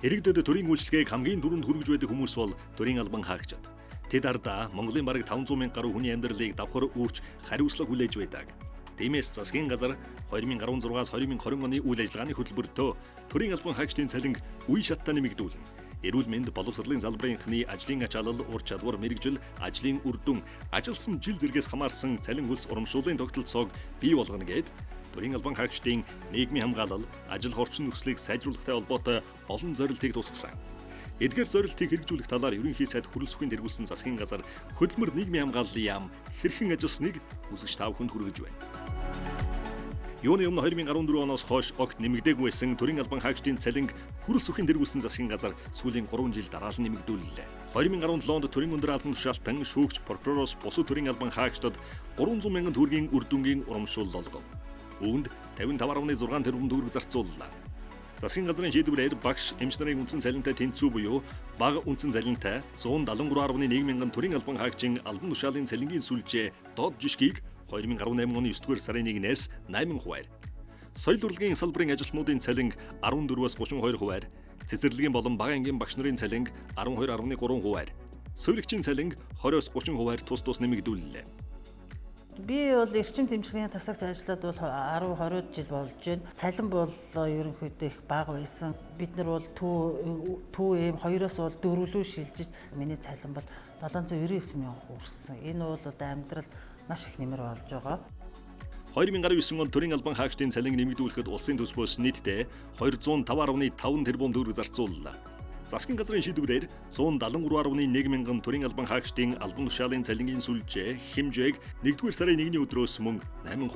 Иргэдэд төрийн үйлчлэгийг хамгийн түрүүнд хүргэж байдаг хүмүүс бол төрийн албан хаагчид. Тэд ардаа Монголын бараг 500 мянга гаруй хүний амьдралыг давхар өөрч хариуцлага хүлээж байдаг. Тиймээс засгийн газар 2016-аас 2020 оны үйл ажиллагааны хөтөлбөртөө төрийн албан хаагчдын цалинг үе шаттай нэмэгдүүлнэ. Эрүүл мэнд, боловсролын салбарынхны ажлын ачаалал, ур чадвар, мэрэгжил, ажлын үр дүн, ажилсан жил зэргээс хамаарсан цалин хөлс урамшууллын тогтолцоог бий болгоно гэд төрийн албан хаагчдын нийгмийн хамгаалал, ажил орчин нөхцөлийг сайжруулахтай холбоотой олон зорилтыг тусгасан. Эдгээр зорилтыг хэрэгжүүлэх талаар ерөнхий сайд Хүрэл Сүхийн тэргүүлсэн засгийн газар хөдөлмөр нийгмийн хамгааллын яам хэрхэн ажилласныг үзэгч та бүхэнд хүргэж байна. Юуны өмнө 2014 оноос хойш огт нэмэгдээгүй байсан төрийн албан хаагчдын цалинг Хүрэл Сүхийн тэргүүлсэн засгийн газар сүүлийн 3 жил дараалан нэмэгдүүллээ. 2017 онд төрийн өндөр албан тушаалтан шүүгч прокуророос бусад төрийн албан хаагчдад 300 мянган төгрөгийн үр дүнгийн урамшуул олгов. Үүнд 55.6 тэрбум төгрөг зарцууллаа. Засгийн газрын шийдвэрээр багш эмч нарын үндсэн цалинтай тэнцүү буюу бага үндсэн цалинтай 173.1 мянган төрийн албан хаагчийн албан тушаалын цалингийн сүлжээ доод жишгийг 2018 оны 9-р сарын 1-ээс 8%, соёл урлагийн салбарын ажилтнуудын цалинг 14-өөс 32%, цэцэрлэгийн болон бага ангийн багш нарын цалинг 12.3%, сувилагчийн цалинг 20-оос 30% тус нэмэгдүүллээ. Би бол эрчим тэмцээн тасагт ажиллаад бол 10-20 жил болж байна. Цалин бол ерөнхийдөө их бага байсан. Бид нар бол түү эм 2-оос бол 4 рүү шилжиж миний цалин бол 799 мянга хүрсэн. Энэ бол амьдрал маш их нэмэр болж байгаа. 2019 онд төрийн албан хаагчдын цалин нэмэгдүүлэхэд улсын төсвөөс нийтдээ 205.5 тэрбум төгрөг зарцууллаа. Засгийн газрын шийдвэрээр 173.1 мянган төрийн албан хаагчдын албан тушаалын цалингийн сүлжээ хэмжээг 1-р сарын 1-ний өдрөөс мөн 8%.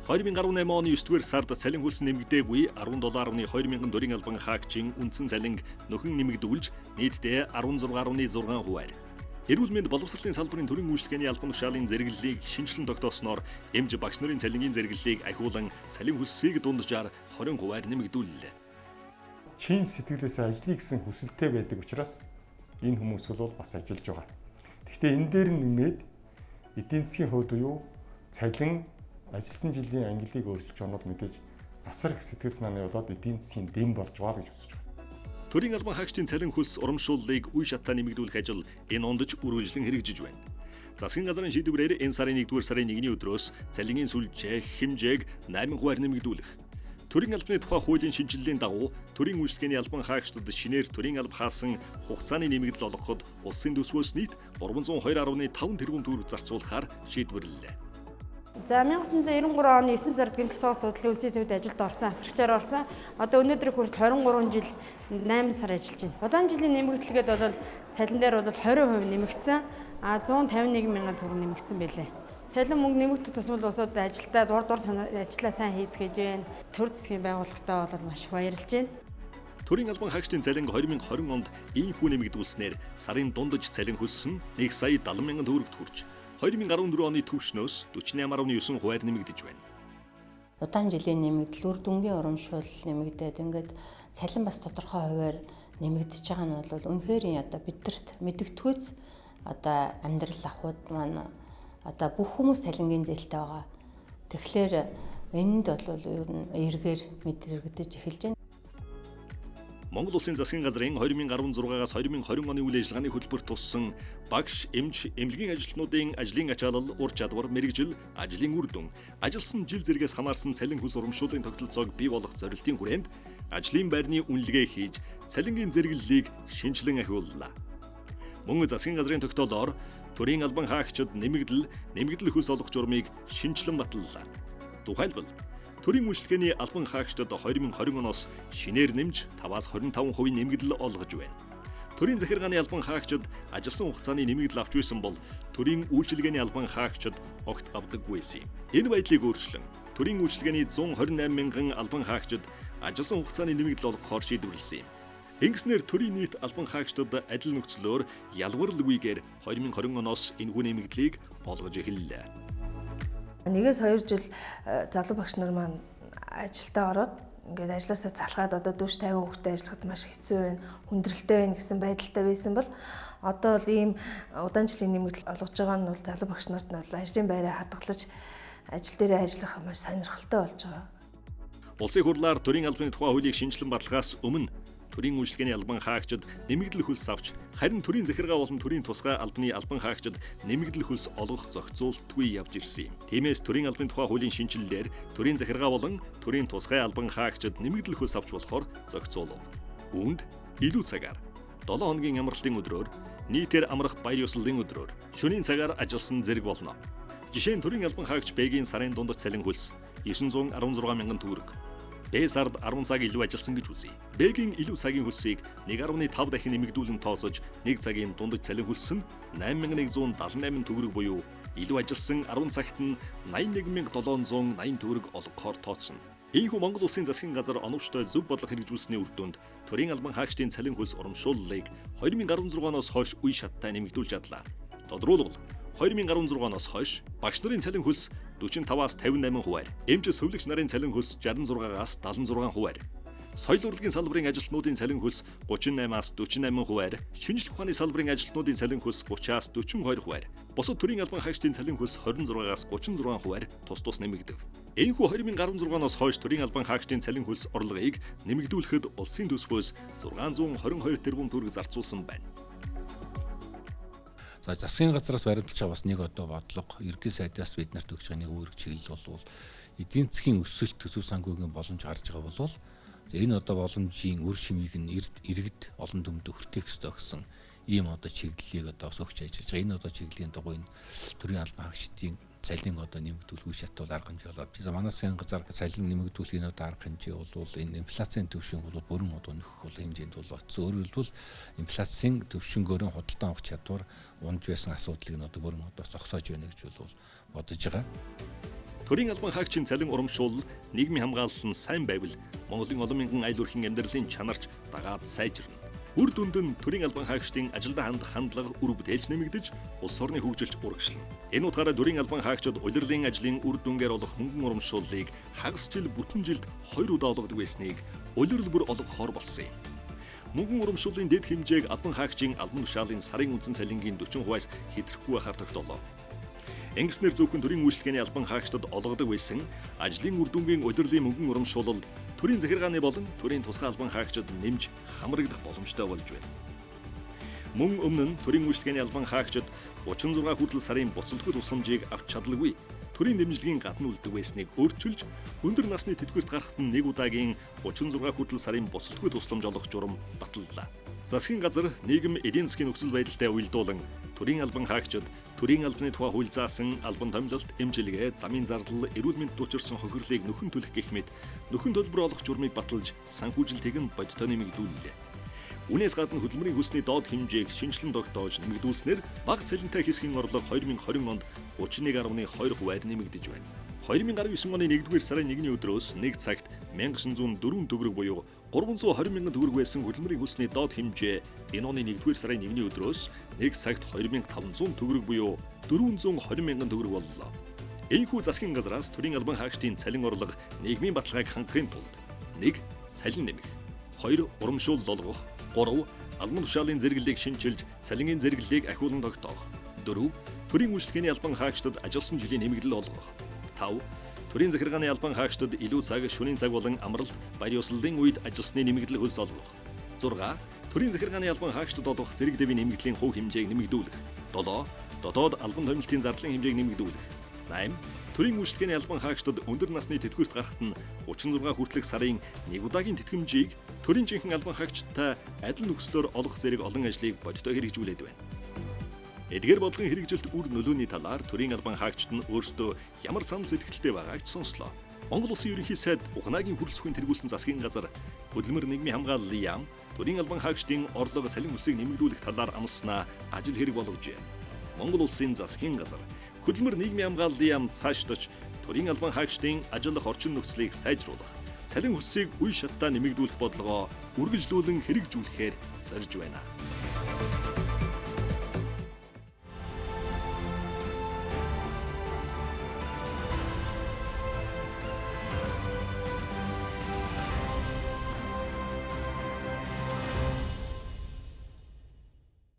2018 оны 9-р сард цалин хөлс нэмэгдээгүй 17.2 мянган төрийн албан хаагчийн үндсэн цалинг нөхөн нэмэгдүүлж нийтдээ 16.6%. Эрүүл мэнд, боловсролын салбарын төрийн үйлчлэгээний албан тушаалын зэрэглэлийг шинжилэн тогтоосноор эмч багш нарын цалингийн зэрэглэлийг ахиулан цалин хөлсийг дунджаар 20% нэмэгдүүллээ. Чин сэтгэлээс ажлыг гэсэн хүсэлтэй байдаг учраас энэ хүмүүс бол бас ажиллаж байгаа. Гэхдээ энэ дээр нэмээд эдийн засгийн хувьд буюу цалин ажилласан жилийн ангилыг өөрчилж байгаа нь мэдээж асар их сэтгэл санааны болоод эдийн засгийн дэм болж байгаа гэж үзэж байна. Төрийн албан хаагчдын цалин хөлс урамшууллыг үе шаттай нэмэгдүүлэх ажил энэ ондч үргэлжлэн хэрэгжиж байна. Засгийн газрын шийдвэрээр энэ сарын 1-р сарын 1-ний өдрөөс цалингийн сүлжээ хэмжээг 8% нэмэгдүүлэх. Төрийн албаны тухай хуулийн шинжилгээний дагуу төрийн үйлчлэгээний албан хаагчдад шинээр төрийн алба хаасан хугацааны нэмэгдэл олгоход улсын төсвөөс нийт 302.5 тэрбум төгрөг зарцуулахаар шийдвэрлэлээ. За 1993 оны 9 сард гинтсоо судлалын үндэсний төвд ажилд орсон, асрагчаар орсон. Одоо өнөөдрийг хүртэл 23 жил 8 сар ажиллаж байна. Улаан жилийн нэмэгдэлгээд бол цалин дээр бол 20% нэмэгдсэн. 151 мянган төгрөг нэмэгдсэн байлээ. Цалин мөнгө нэмэгдэх тусмал улсууд ажилдаа дур ажиллаа сайн хийцгээж байна. Төр засгийн байгууллагатай бол маш их баярлж байна. Төрийн албан хаагчдын цалин 2020 онд ийхүү нэмэгдүүлснээр сарын дундаж цалин хөлс нь 1 сая 70 мянган төгрөгт хүрч 2014 оны төвшнөөс 48.9% нэмэгдэж байна. Удаан жилийн нэмэгдэл, үр дүнгийн урамшуул нэмэгдээд ингээд цалин бас тодорхой хувиар нэмэгдэж байгаа нь бол үнэхээр одоо бидэрт мэдэгдэхүйц одоо амьдрал ахуйд маань одоо бүх хүмүүс цалингийн зээлтэй байгаа. Тэгэхээр энд бол ер нь эргээр мэдрэгдэж эхэлж байна. Монгол Улсын засгийн газрын 2016-аас 2020 оны үйл ажиллагааны хөтөлбөрт туссан багш, эмч, эмнэлгийн ажилтнуудын ажлын ачаалал, ур чадвар, мэрэгжил, ажлын үр дүн, ажилсан жил зэргээс хамаарсан цалин хөлс урамшууллын тогтолцоог бий болгох зорилтын хүрээнд ажлын байрны үнэлгээ хийж цалингийн зэрэглэлийг шинжилэн ахиуллаа. Мөн засгийн газрын тогтоолоор төрийн албан хаагчид нэмэгдэл хөлс олох журмыг шинжилэн баталлаа. Тухайлбал төрийн үйлчлэгээний албан хаагчдад 2020 оноос шинээр нэмж 5-25% нэмэгдэл олгож байна. Төрийн захиргааны албан хаагчид ажилласан хугацааны нэмэгдэл авч байсан бол төрийн үйлчилгээний албан хаагчид огт авдаггүйсэн юм. Энэ байдлыг өөрчлөн төрийн үйлчилгээний 128 мянган албан хаагчид ажилласан хугацааны нэмэгдэл олгохоор шийдвэрлэсэн юм. Ингэснээр төрийн нийт албан хаагчдад адил нөхцлөөр ялварлгүйгээр 2020 оноос энэхүү нэмэгдлийг олгож эхэллээ. 1-2 жил залуу багш нар маань ажилдаа ороод ингээд ажилласаа залхаад одоо 40-50 хүүхдэд ажиллахад маш хэцүү байна, хүндрэлтэй байна гэсэн байдалтай байсан бол одоо бол ийм удаан жилийн нэмэгдэл олгож байгаа нь бол залуу багш нарт нь бол ажлын байраа хадгалж ажил дээрээ ажиллах маш сонирхолтой болж байгаа. Улсын хурлаар төрийн албаны тухай хуулийг шинжилэн баталгаас өмнө төрийн үйлчлэгээний албан хаагчид нэмэгдэл хөлс авч харин төрийн захиргаа болон төрийн тусгай албаны албан хаагчид нэмэгдэл хөлс олгох зохицуултгүй явж ирсэн юм. Тиймээс төрийн албаны тухай хуулийн шинжилэлээр төрийн захиргаа болон төрийн тусгай албан хаагчид нэмэгдэл хөлс авч болохоор зохицуулав. Үүнд илүү цагаар 7 хоногийн амралтын өдрөөр нийтээр амрах баяр ёслолын өдрөөр шөнийн цагаар ажилласан зэрэг болно. Жишээ нь төрийн албан хаагч Б-гийн сарын дундаж цалин хөлс 916 мянган төгрөг. Б сард 10 цаг илүү ажилласан гэж үзье. Б-гийн илүү цагийн хөлсийг 1.5 дахин нэмэгдүүлэн тооцож 1 цагийн дундаж цалин хөлс нь 8178 төгрөг буюу илүү ажилласан 10 цагт нь 81780 төгрөг олгохоор тооцсон. Ийхүү Монгол Улсын засгийн газар оновчтой зөв бодлого хэрэгжүүлсэний үр дүнд төрийн албан хаагчдын цалин хөлс урамшууллыг 2016 оноос хойш үе шаттай нэмэгдүүлж чадлаа. Тодорхойлбол 2016 оноос хойш багш нарын цалин хөлс 45-аас 58%, эмч сувлагч нарын цалин хөлс 66-аас 76%, соёл урлагийн салбарын ажилтнуудын цалин хөлс 38-аас 48%, шинжлэх ухааны салбарын ажилтнуудын цалин хөлс 30-аас 42%, бусад төрийн албан хаагчдын цалин хөлс 26-аас 36% тус нэмэгдэв. Энэхүү 2016 оноос хойш төрийн албан хаагчдын цалин хөлс орлогыг нэмэгдүүлэхэд улсын төсвөөс 622 тэрбум төгрөг зарцуулсан байна. За засгийн газраас баримталж байгаа бас нэг одоо бодлого ерөнхий сайдаас бид нарт өгч байгаа нэг үүрэг чиглэл бол эдийн засгийн өсөлт төсөв санхүүгийн боломж гарч байгаа бол за энэ одоо боломжийн үр шимийг нь иргэд олон дүмд хүртэх ёстой гэсэн ийм одоо чиглэлийг одоо өгч ажиллаж байгаа. Энэ одоо чиглэлийн дагуу энэ төрийн албан хаагчдын цалин одоо нэмэгдүүлэх үе шатвал арга хэмжээ болоод. За манай засгийн газар цалин нэмэгдүүлэхийн одоо арга хэмжээ бол энэ инфляцийн төвшин бол бүрэн одоо нөхөх бол хэмжээнд бол очсон. Өөрөөр хэлбэл инфляцийн төвшингөөрөө худалдан авах чадвар унж байсан асуудлыг нь одоо бүрэн одоо зогсоож байна гэж бол бодож байгаа. Төрийн албан хаагчийн цалин урамшуул нийгмийн хамгаалал нь сайн байвал Монголын олон мянган айл өрхийн амьдралын чанарч дагаад сайжирна. Үр дүнд нь төрийн албан хаагчдын ажилдаа хандах хандлага үр бүтээлч нэмэгдэж, улс орны хөгжилч урагшлана. Энэ утгаараа төрийн албан хаагчид улирлын ажлын үр дүнгээр олох хөнгөн урамшууллыг хагас жил бүтэн жилд 2 удаа олгодог байсныг улирал бүр олгохоор болсон юм. Мөнгөн урамшууллын дэд хэмжээг албан хаагчийн албан тушаалын сарын үндсэн цалингийн 40%-аас хэтрэхгүй байхаар тогтоолоо. Ингэснээр зөвхөн төрийн үйлчлэгээний албан хаагчдад олгодог байсан ажлын үр дүнгийн улирлын мөнгөн урамшуулалд төрийн захиргааны болон төрийн тусгай албан хаагчид нэмж хамрагдах боломжтой болж байна. Мөн өмнө нь төрийн үйлчлэгээний албан хаагчид 36 хүртэл сарын буцалтгүй тусламжийг авч чадлагүй төрийн дэмжлэгийн гадна үлддэг байсныг өөрчилж өндөр насны тэтгэврт гарахад нь 1 удаагийн 36 хүртэл сарын буцалтгүй тусламж олгох журам баталлаа. Засгийн газар нийгэм эдийн засгийн нөхцөл байдалтай уялдуулан төрийн албан хаагчид төрийн албаны тухай хууль заасан албан томилолт, эмчилгээ, замын зардал, эрүүл мэндэд учирсан хохирлыг нөхөн төлөх гэх мэт нөхөн төлбөр олох журмыг баталж санхүүжилтийг нь бодиттой нэмэгдүүллээ. Үүнээс гадна хөдөлмөрийн хөлсний доод хэмжээг шинжилэн тогтоож нэмэгдүүлснээр бага цалинтай хэсгийн орлого 2020 онд 31.2%-аар нэмэгдэж байна. 2019 оны 1-р сарын 1-ний өдрөөс 1 цагт 1904 төгрөг буюу 320 мянган төгрөг байсан хөдөлмөрийн хөлсний доод хэмжээ энэ оны 1-р сарын 1-ний өдрөөс 1 цагт 2500 төгрөг буюу 420 мянган төгрөг боллоо. Энэхүү засгийн газраас төрийн албан хаагчдын цалин орлого нийгмийн баталгааг хангахын тулд 1. Цалин нэмэх, 2. Урамшуул олгох, 3. Албан тушаалын зэрэглэлийг шинчилж цалингийн зэрэглэлийг ахиулан тогтоох, 4. Төрийн үйлчлэгээний албан хаагчдад ажилласан жилийн нэмэгдэл олгох, 5. Төрийн захиргааны албан хаагчдад илүү цаг, шөнийн цаг болон амралт, баяр ёслолын үед ажилласны нэмэгдэл хөлс олгох, 6. Төрийн захиргааны албан хаагчдад олгох зэрэг дэвийн нэмэгдлийн хувь хэмжээг нэмэгдүүлэх, 7. Дотоод албан томилолтын зардлын хэмжээг нэмэгдүүлэх, 8. Төрийн үйлчлэгээний албан хаагчдад өндөр насны тэтгэврт гарахад нь 36 хүртэлх сарын 1 удаагийн тэтгэмжийг төрийн жинхэнэ албан хаагчдтай адил нөхцлөөр олгох зэрэг олон ажлыг бодиттой хэрэгжүүлээд байна. Эдгээр бодлогын хэрэгжилт үр нөлөөний талаар төрийн албан хаагчид нь өөрсдөө ямар сан сэтгэлтэй байгааг ч сонслоо. Монгол Улсын ерөнхий сайд Ухнаагийн хүрэлцэхүйн тэргүүлсэн засгийн газар хөдөлмөр нийгмийн хамгааллын яам төрийн албан хаагчдын орлого цалин хөлсийг нэмэгдүүлэх талаар амласнаа ажил хэрэг болгожээ. Монгол Улсын засгийн газар хөдөлмөр нийгмийн хамгааллын яам цаашлаж төрийн албан хаагчдын ажиллах орчин нөхцөлийг сайжруулах, цалин хөлсийг үе шаттай нэмэгдүүлэх бодлогоо үргэлжлүүлэн хэрэгжүүлэхээр зорж байна.